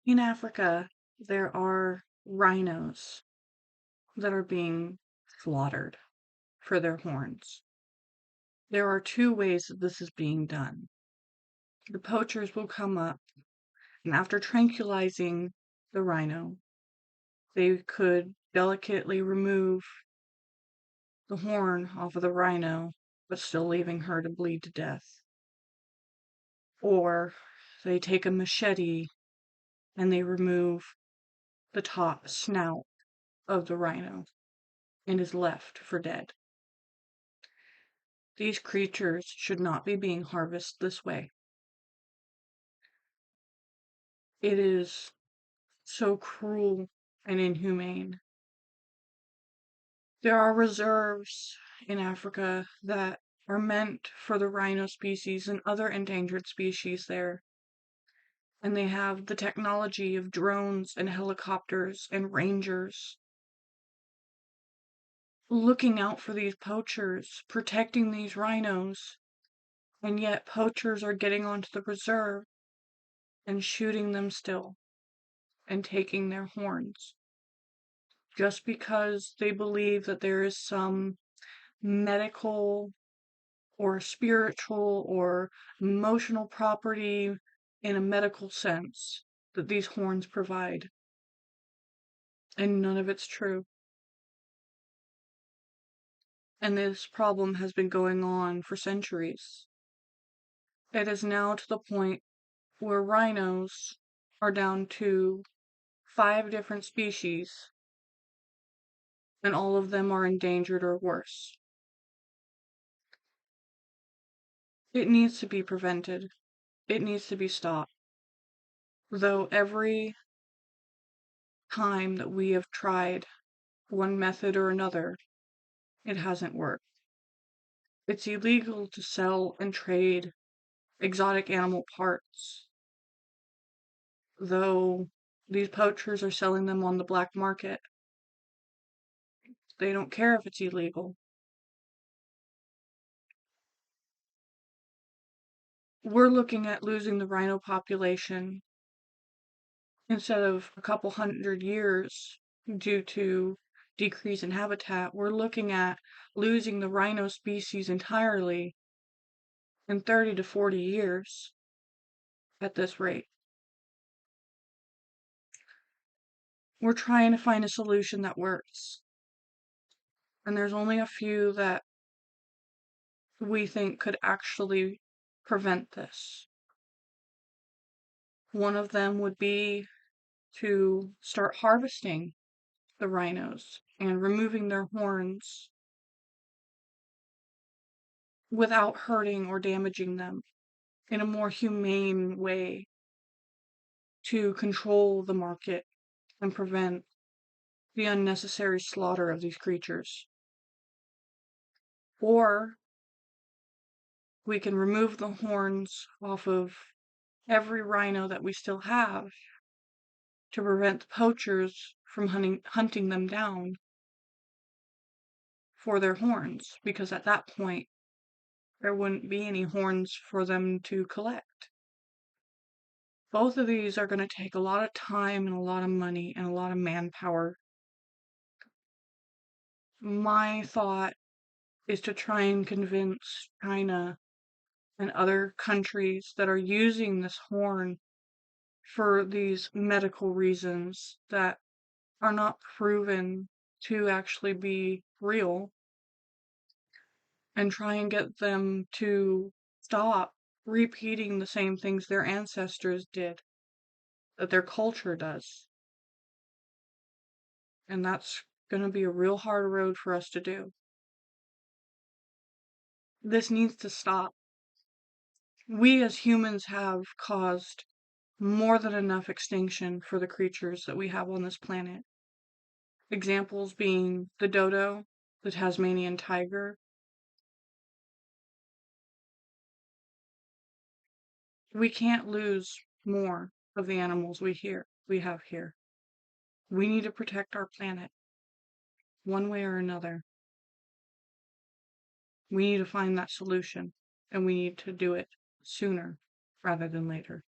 In Africa, there are rhinos that are being slaughtered for their horns. There are two ways that this is being done. The poachers will come up, and after tranquilizing the rhino, they could delicately remove the horn off of the rhino, but still leaving her to bleed to death. Or they take a machete and they remove the top snout of the rhino and is left for dead. These creatures should not be being harvested this way. It is so cruel and inhumane. There are reserves in Africa that are meant for the rhino species and other endangered species there. And they have the technology of drones and helicopters and rangers looking out for these poachers, protecting these rhinos, and yet poachers are getting onto the reserve and shooting them still and taking their horns just because they believe that there is some medical or spiritual or emotional property in a medical sense that these horns provide. And none of it's true. And this problem has been going on for centuries. It is now to the point where rhinos are down to 5 different species, and all of them are endangered or worse. It needs to be prevented. It needs to be stopped. Though every time that we have tried one method or another, it hasn't worked. It's illegal to sell and trade exotic animal parts, though these poachers are selling them on the black market. They don't care if it's illegal. We're looking at losing the rhino population instead of a couple hundred years due to decrease in habitat. We're looking at losing the rhino species entirely in 30 to 40 years at this rate. We're trying to find a solution that works. And there's only a few that we think could actually prevent this. One of them would be to start harvesting the rhinos and removing their horns without hurting or damaging them in a more humane way to control the market and prevent the unnecessary slaughter of these creatures. Or we can remove the horns off of every rhino that we still have to prevent the poachers from hunting them down for their horns, because at that point there wouldn't be any horns for them to collect. Both of these are going to take a lot of time and a lot of money and a lot of manpower. My thought is to try and convince China and other countries that are using this horn for these medical reasons that are not proven to actually be real, and try and get them to stop repeating the same things their ancestors did, that their culture does. And that's going to be a real hard road for us to do. This needs to stop. We as humans have caused more than enough extinction for the creatures that we have on this planet. Examples being the dodo, the Tasmanian tiger. We can't lose more of the animals we have here. We need to protect our planet one way or another. We need to find that solution, and we need to do it sooner rather than later.